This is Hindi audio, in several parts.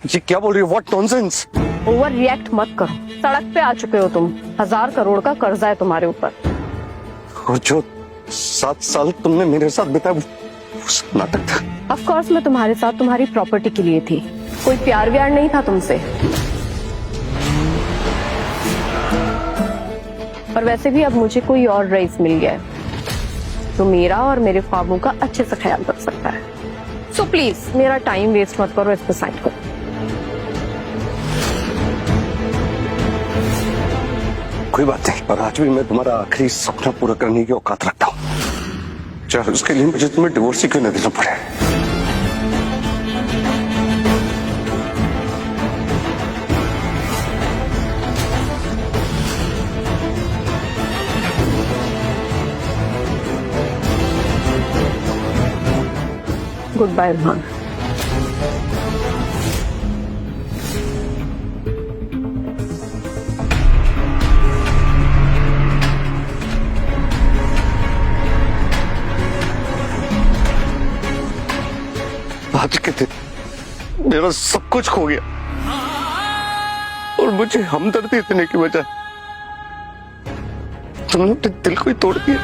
ये क्या बोल रही हो? What nonsense. ओवर रिएक्ट मत करो। सड़क पे आ चुके हो तुम, 1000 करोड़ का कर्जा है तुम्हारे ऊपर। और जो 7 साल तुमने मेरे साथ बिताया वो सब नाटक था। ऑफ कोर्स मैं तुम्हारे साथ तुम्हारी प्रॉपर्टी के लिए थी, कोई प्यार व्यार नहीं था तुमसे। और वैसे भी अब मुझे कोई और रईस मिल गया है तो मेरा और मेरे ख्वाबों का अच्छे से ख्याल रख सकता है। सो प्लीज मेरा टाइम वेस्ट मत करो, इस पे साइन करो। कोई बात नहीं, और आज भी मैं तुम्हारा आखिरी सपना पूरा करने की औकात रखता हूँ, चाहे उसके लिए मुझे तुम्हें डिवोर्स ही क्यों न देना पड़े। Good bye Ruhan. आज के दिन मेरा सब कुछ खो गया और मुझे हमदर्दी देने की बजाय तुमने अपने दिल को ही तोड़ दिया।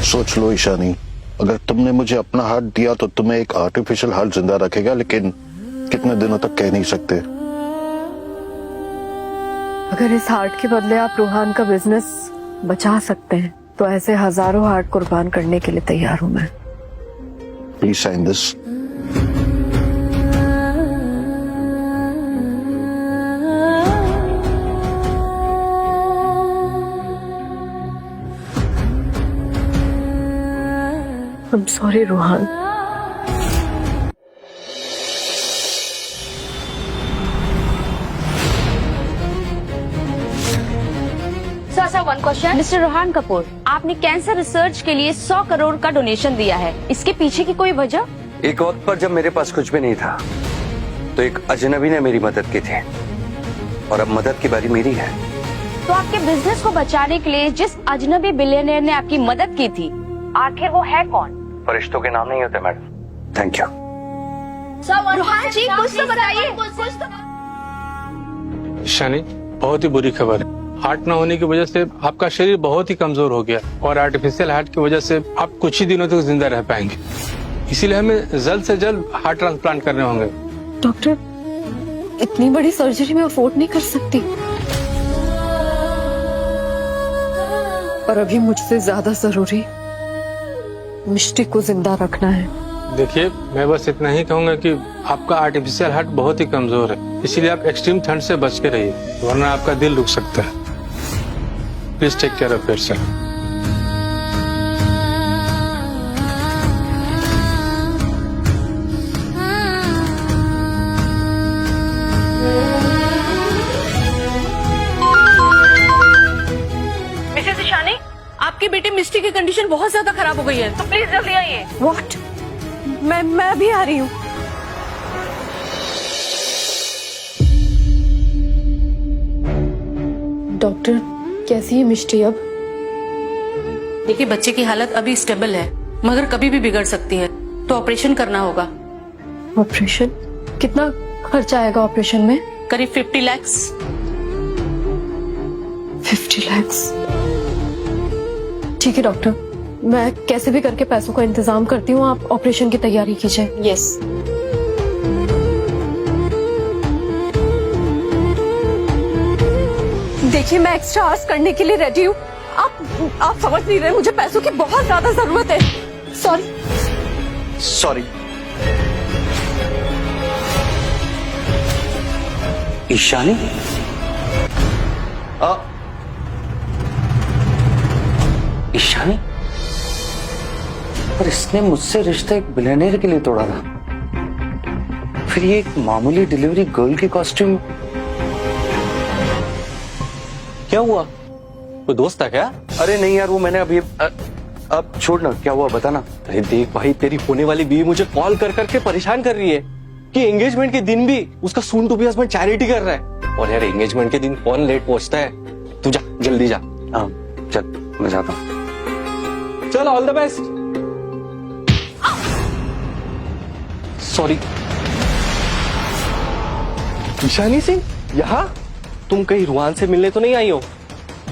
सोच लो ईशानी, अगर तुमने मुझे अपना हार्ट दिया तो तुम्हें एक आर्टिफिशियल हार्ट जिंदा रखेगा, लेकिन कितने दिनों तक कह नहीं सकते। अगर इस हार्ट के बदले आप रुहान का बिजनेस बचा सकते हैं तो ऐसे हजारों हार्ट कुर्बान करने के लिए तैयार हूं मैं। Please sign this. I'm sorry Ruhan. Sir one question. Mister Rohan Kapoor, आपने कैंसर रिसर्च के लिए 100 करोड़ का डोनेशन दिया है, इसके पीछे की कोई वजह? एक वक्त पर जब मेरे पास कुछ भी नहीं था तो एक अजनबी ने मेरी मदद की थी और अब मदद की बारी मेरी है। तो आपके बिजनेस को बचाने के लिए जिस अजनबी बिलियनियर ने आपकी मदद की थी, आखिर वो है कौन? फरिश्तों के नाम नहीं होते madam. Thank you. Rohan ji कुछ तो बताइए। शानी, बहुत ही बुरी खबर है। हार्ट ना होने की वजह से आपका शरीर बहुत ही कमजोर हो गया और आर्टिफिशियल हार्ट की वजह से आप कुछ ही दिनों तक जिंदा रह पाएंगे, इसीलिए हमें जल्द से जल्द हार्ट ट्रांसप्लांट करने होंगे। डॉक्टर, इतनी बड़ी सर्जरी मैं अफोर्ड नहीं कर सकती और अभी मुझसे ज्यादा जरूरी मिष्टी को जिंदा रखना है। देखिए, मैं बस इतना ही कहूंगा कि आपका आर्टिफिशियल हार्ट बहुत ही कमजोर है, इसीलिए आप एक्सट्रीम ठंड से बच के रहिए, वरना आपका दिल रुक सकता है। Please take care of yourself. Mrs Ishani, आपकी बेटी मिस्टी की कंडीशन बहुत ज्यादा खराब हो गई है, तो प्लीज जल्दी आइए। व्हाट? मैं भी आ रही हूँ। डॉक्टर, कैसी है मिष्टी अब? देखिए, बच्चे की हालत अभी स्टेबल है मगर कभी भी बिगड़ सकती है, तो ऑपरेशन करना होगा। ऑपरेशन? कितना खर्चा आएगा ऑपरेशन में? करीब 50 लाख। 50 लाख? ठीक है डॉक्टर, मैं कैसे भी करके पैसों का इंतजाम करती हूँ, आप ऑपरेशन की तैयारी कीजिए। यस। देखिए, मैं एक्स्ट्रा आवर्स करने के लिए रेडी हूँ। आप समझ नहीं रहे, मुझे पैसों की बहुत ज्यादा जरूरत है। सॉरी। ईशानी? ईशानी? पर इसने मुझसे रिश्ता एक बिलियनियर के लिए तोड़ा था, फिर ये एक मामूली डिलीवरी गर्ल की कॉस्ट्यूम। क्या हुआ? कोई दोस्त था क्या? अरे नहीं यार, वो मैंने अभी अब छोड़ना, क्या हुआ बताना। अरे देख भाई, तेरी होने वाली बीवी मुझे कॉल कर करके परेशान कर रही है कि एंगेजमेंट के दिन भी उसका soon to be husband charity कर रहा है। और यार एंगेजमेंट के दिन कौन लेट पहुंचता है? तू जा, जल्दी जा। हाँ चल मैं जाता हूँ। चल, all the best. Sorry. Ishani Singh यहाँ? तुम कहीं रुहान से मिलने तो नहीं आई हो?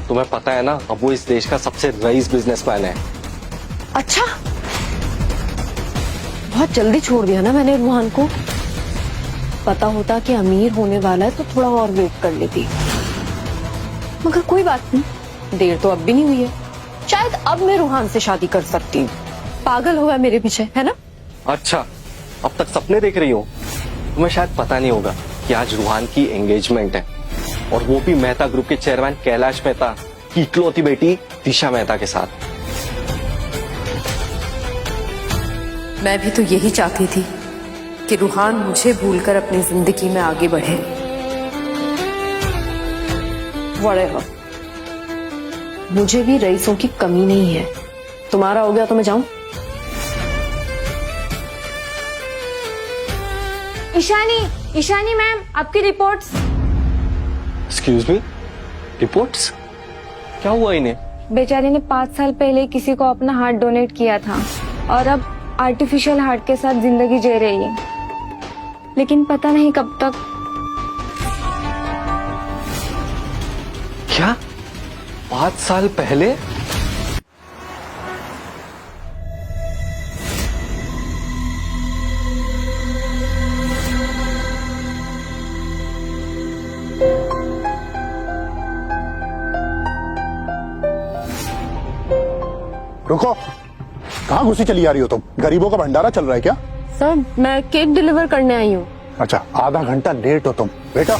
तुम्हें पता है ना, अब वो इस देश का सबसे रईस बिजनेसमैन है। अच्छा, बहुत जल्दी छोड़ दिया ना मैंने रूहान को। पता होता कि अमीर होने वाला है तो थोड़ा और वेट कर लेती, मगर कोई बात नहीं, देर तो अब भी नहीं हुई है। शायद अब मैं रूहान से शादी कर सकती हूँ। पागल हुआ है मेरे पीछे, है ना? अच्छा, अब तक सपने देख रही हो? तुम्हें शायद पता नहीं होगा कि आज रूहान की एंगेजमेंट है, और वो भी मेहता ग्रुप के चेयरमैन कैलाश मेहता की इकलौती बेटी दिशा मेहता के साथ। मैं भी तो यही चाहती थी कि रूहान मुझे भूलकर अपनी जिंदगी में आगे बढ़े। Whatever. मुझे भी रईसों की कमी नहीं है। तुम्हारा हो गया तो मैं जाऊं? ईशानी मैम, आपकी रिपोर्ट्स। Excuse me, reports? क्या हुआ इन्हें? बेचारी ने 5 साल पहले किसी को अपना हार्ट डोनेट किया था और अब आर्टिफिशियल हार्ट के साथ जिंदगी जी रही है, लेकिन पता नहीं कब तक। क्या 5 साल पहले? रुको, कहाँ घुसी चली आ रही हो तुम? गरीबों का भंडारा चल रहा है क्या? सर, मैं केक डिलीवर करने आई हूँ। अच्छा, आधा घंटा लेट हो तुम। बेटा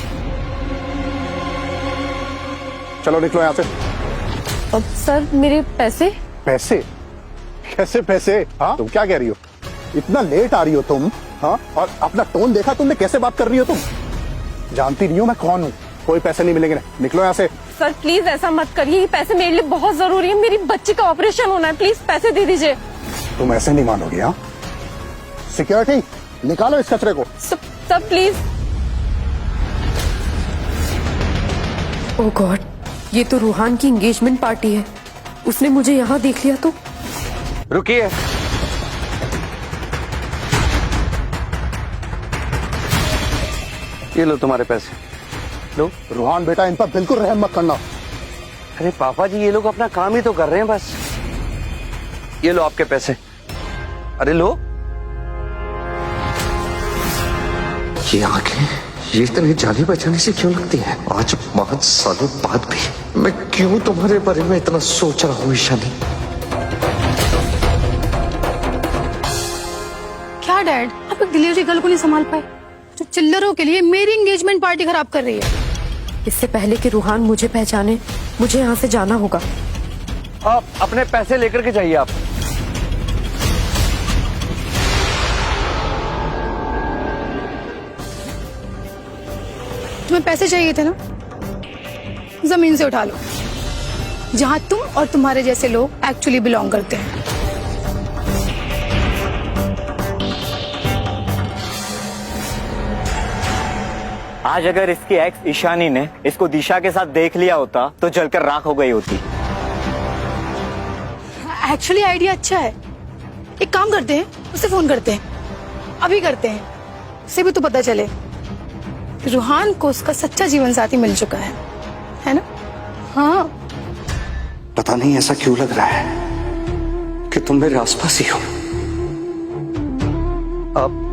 चलो निकलो यहाँ से। अब सर, मेरे पैसे? पैसे? कैसे पैसे? हाँ, तुम क्या कह रही हो? इतना लेट आ रही हो तुम? हाँ, और अपना टोन देखा तुमने, कैसे बात कर रही हो तुम? जानती नहीं हो मैं कौन हूँ? कोई पैसे नहीं मिलेंगे, निकलो यहाँ से। सर प्लीज ऐसा मत करिए, ये पैसे मेरे लिए बहुत जरूरी है। मेरी बच्ची का ऑपरेशन होना है, प्लीज पैसे दे दीजिए। तुम ऐसे नहीं मानोगी। हाँ, सिक्योरिटी निकालो इस कचरे को। Sir please. ओह गॉड, ये तो रूहान की एंगेजमेंट पार्टी है। उसने मुझे यहाँ देख लिया तो। रुकिए, ये लो तुम्हारे पैसे। लो। रूहान बेटा, इन पर बिल्कुल रहम मत करना। अरे पापा जी, ये लोग अपना काम ही तो कर रहे हैं बस। ये लो आपके पैसे। अरे लो। ये आंखें ये इतनी जाने बचाने से क्यों लगती है? आज 5 सालों बाद भी मैं क्यों तुम्हारे बारे में इतना सोच रहा हूँ ईशानी? क्या डैड, आप एक डिलीवरी गर्ल को नहीं संभाल पाए जो चिल्लरों के लिए मेरी एंगेजमेंट पार्टी खराब कर रही है? इससे पहले कि रूहान मुझे पहचाने, मुझे यहाँ से जाना होगा। आप अपने पैसे लेकर के जाइए। आप तुम्हें पैसे चाहिए थे ना, जमीन से उठा लो, जहां तुम और तुम्हारे जैसे लोग एक्चुअली बिलोंग करते हैं। आज अगर इसकी एक्स ईशानी ने इसको दिशा के साथ देख लिया होता तो जलकर राख हो गई होती। एक्चुअली आइडिया अच्छा है। एक काम करते हैं, उसे फोन करते हैं, अभी करते हैं। उसे भी तो पता चले कि रूहान को उसका सच्चा जीवन साथी मिल चुका है ना? हाँ। पता नहीं ऐसा क्यों लग रहा है कि तुम मेरे आसपास ही हो। अब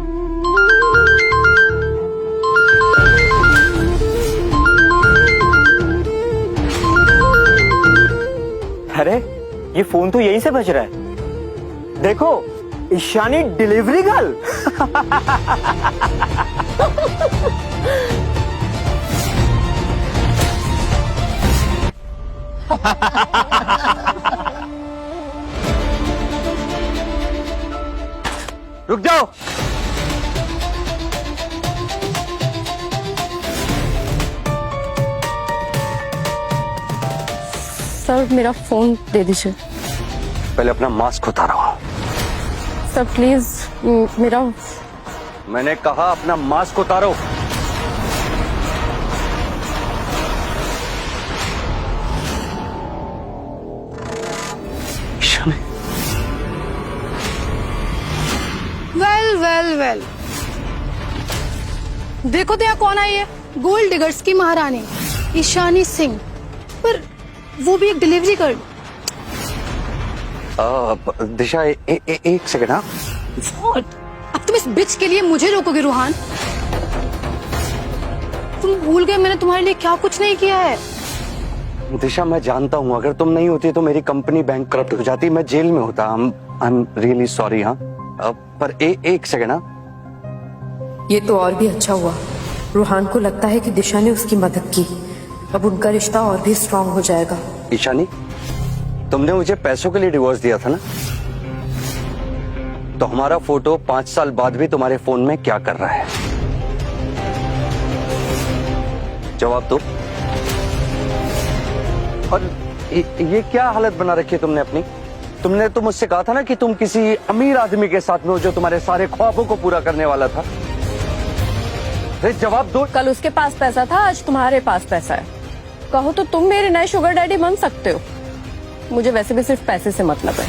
अरे ये फोन तो यहीं से बज रहा है। देखो, ईशानी डिलीवरी गर्ल। रुक जाओ। सर मेरा फोन दे दीजिए। पहले अपना मास्क उतारो। सर प्लीज मेरा। मैंने कहा अपना मास्क उतारो। वेल देखो तो यहाँ कौन आई है, गोल्ड डिगर्स की महारानी ईशानी सिंह, पर वो भी एक डिलीवरी गर्ल। दिशा एक सेकंड। हाँ What? अब तुम इस बिच के लिए मुझे रोकोगे रूहान? तुम भूल गए मैंने तुम्हारे लिए क्या कुछ नहीं किया है। दिशा, मैं जानता हूँ अगर तुम नहीं होती तो मेरी कंपनी बैंक करप्ट हो जाती, मैं जेल में होता। I am really sorry. हाँ पर एक सेकंड। हाँ ये तो और भी अच्छा हुआ। रूहान को लगता है कि दिशा ने उसकी मदद की, अब उनका रिश्ता और भी स्ट्रांग हो जाएगा। ईशानी, तुमने मुझे पैसों के लिए डिवोर्स दिया था ना, तो हमारा फोटो 5 साल बाद भी तुम्हारे फोन में क्या कर रहा है? जवाब दो। और ये क्या हालत बना रखी है तुमने अपनी? तुमने तो मुझसे कहा था ना कि तुम किसी अमीर आदमी के साथ में हो जो तुम्हारे सारे ख्वाबों को पूरा करने वाला था। जवाब दो। कल उसके पास पैसा था, आज तुम्हारे पास पैसा है। कहो तो तुम मेरे नए शुगर डैडी बन सकते हो। मुझे वैसे भी सिर्फ पैसे से मतलब है।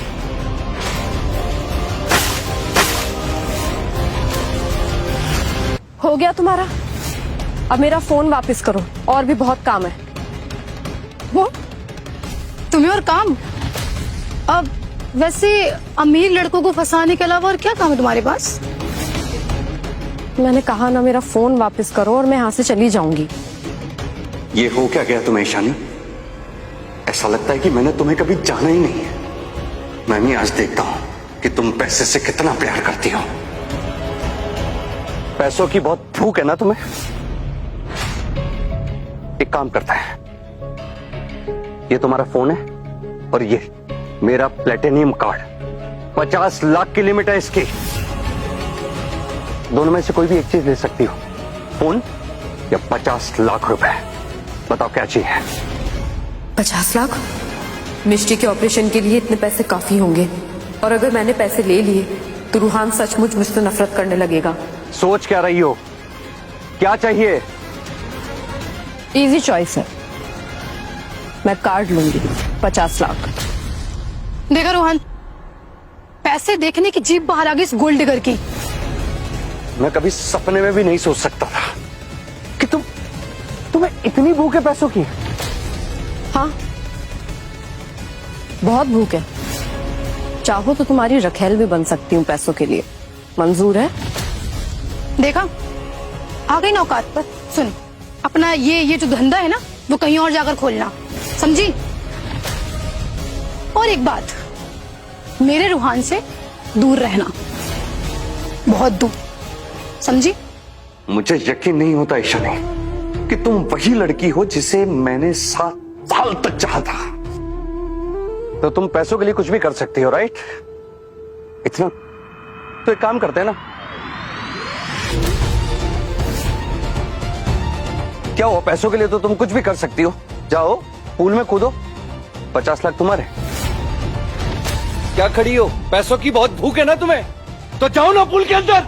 हो गया तुम्हारा? अब मेरा फोन वापस करो, और भी बहुत काम है। वो तुम्हें और काम? अब वैसे अमीर लड़कों को फंसाने के अलावा और क्या काम है तुम्हारे पास? मैंने कहा ना, मेरा फोन वापस करो और मैं यहाँ से चली जाऊंगी। ये हो क्या गया तुम्हें ईशानी? ऐसा लगता है कि मैंने तुम्हें कभी जाना ही नहीं है। मैं भी आज देखता हूं कि तुम पैसे से कितना प्यार करती हो। पैसों की बहुत भूख है ना तुम्हें? एक काम करता है, ये तुम्हारा फोन है और ये मेरा प्लेटिनियम कार्ड, 50 लाख की लिमिट है इसकी। दोनों में से कोई भी एक चीज ले सकती हो, फोन या 50 लाख रुपए। बताओ क्या चाहिए? 50 लाख? मिष्टी के ऑपरेशन के लिए इतने पैसे काफी होंगे, और अगर मैंने पैसे ले लिए तो रूहान सचमुच मुझसे नफरत करने लगेगा। सोच क्या रही हो? क्या चाहिए? इजी चॉइस है, मैं कार्ड लूंगी, 50 लाख। देखा रोहन, पैसे देखने की जीभ बाहर आ गई इस गोल्ड डिगर की। मैं कभी सपने में भी नहीं सोच सकता था कि तुम्हें इतनी भूख है पैसों की। हाँ, बहुत भूख है। चाहो तो तुम्हारी रखेल भी बन सकती हूँ पैसों के लिए। मंजूर है? देखा, आ गई ना औकात पर। सुन, अपना ये जो धंधा है ना, वो कहीं और जाकर खोलना, समझी? और एक बात, मेरे रूहान से दूर रहना, बहुत दूर, समझी? मुझे यकीन नहीं होता ईशानी कि तुम वही लड़की हो जिसे मैंने 7 साल तक चाहा था। तो तुम पैसों के लिए कुछ भी कर सकती हो, राइट? इतना तो एक काम करते हैं ना, क्या हुआ? पैसों के लिए तो तुम कुछ भी कर सकती हो। जाओ पूल में कूदो, 50 लाख तुम्हारे। क्या खड़ी हो? पैसों की बहुत भूख है ना तुम्हें, तो जाओ ना पूल के अंदर।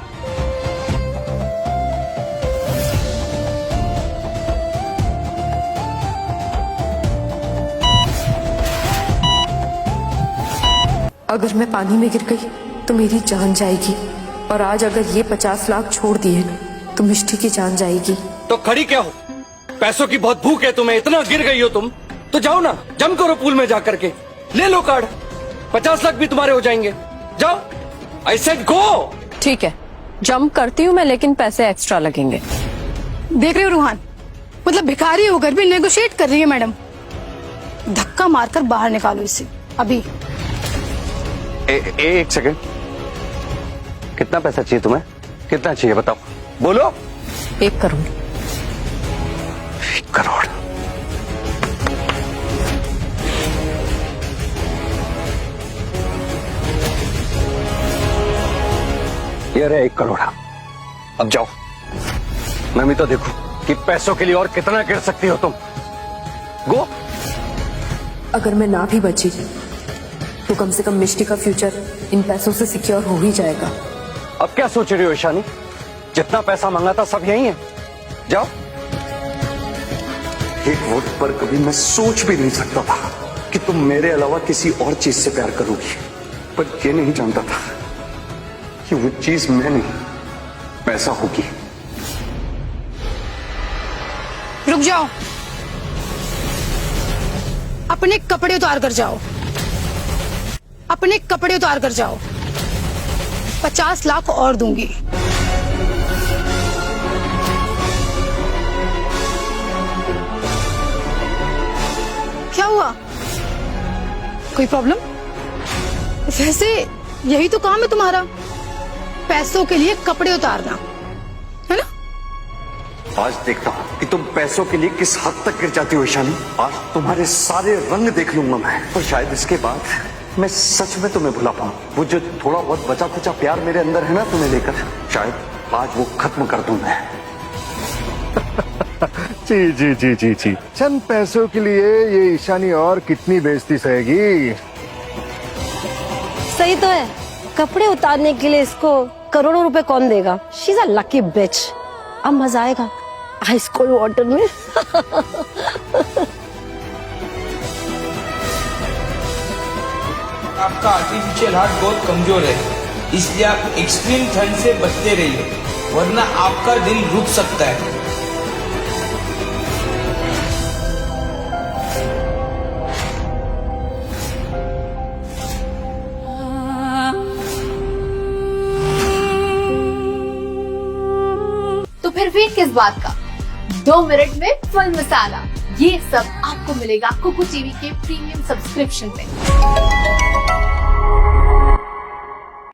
अगर मैं पानी में गिर गई तो मेरी जान जाएगी, और आज अगर ये 50 लाख छोड़ दिए तो मिष्टी की जान जाएगी। तो खड़ी क्या हो? पैसों की बहुत भूख है तुम्हें, इतना गिर गई हो तुम, तो जाओ ना, जम करो पूल में जाकर के, ले लो कार्ड, 50 लाख भी तुम्हारे हो जाएंगे। जाओ, आई सेड गो। ठीक है, जंप करती हूँ मैं, लेकिन पैसे एक्स्ट्रा लगेंगे। देख रहे हो रूहान, मतलब भिखारी होकर भी नेगोशिएट कर रही है मैडम। धक्का मारकर बाहर निकालो इसे अभी। एक सेकंड, कितना पैसा चाहिए तुम्हें? कितना चाहिए बताओ, बोलो। 1 करोड़। 1 करोड़? ये रहे 1 करोड़। अब जाओ, मैं भी तो देखूं कि पैसों के लिए और कितना गिर सकती हो तुम। गो। अगर मैं ना भी बची तो कम से कम मिष्टी का फ्यूचर इन पैसों से सिक्योर हो ही जाएगा। अब क्या सोच रही हो ईशानी? जितना पैसा मांगा था सब यही है, जाओ। एक वक्त पर कभी मैं सोच भी नहीं सकता था कि तुम मेरे अलावा किसी और चीज से प्यार करोगी, पर ये नहीं जानता था कि वो चीज मैं नहीं, पैसा होगी। रुक जाओ, अपने कपड़े उतार कर जाओ, अपने कपड़े उतार कर जाओ। 50 लाख और दूंगी। क्या हुआ, कोई प्रॉब्लम? वैसे यही तो काम है तुम्हारा, पैसों के लिए कपड़े उतारना, है ना? आज देखता हूँ कि तुम पैसों के लिए किस हद तक गिर जाती हो ईशानी। आज तुम्हारे सारे रंग देख लूंगा मैं, और शायद इसके बाद मैं सच में तुम्हें भुला पाऊं। वो जो थोड़ा बहुत बचा खुचा प्यार मेरे अंदर है ना तुम्हें लेकर, शायद आज वो खत्म कर दूं मैं। जी जी जी जी जी, चंद पैसों के लिए ये ईशानी और कितनी बेइज्जती सहेगी। सही तो है, कपड़े उतारने के लिए इसको करोड़ों रुपए कौन देगा? शी इज अ लकी बिच। अब मजा आएगा आइस कोल्ड वाटर में। आपका आर्टिफिशियल हार्ट बहुत कमजोर है, इसलिए आप एक्सट्रीम ठंड से बचते रहिए, वरना आपका दिल रुक सकता है। तो फिर वेट किस बात का? 2 मिनट में फुल मसाला, ये सब आपको मिलेगा कुकू टीवी के प्रीमियम सब्सक्रिप्शन पे।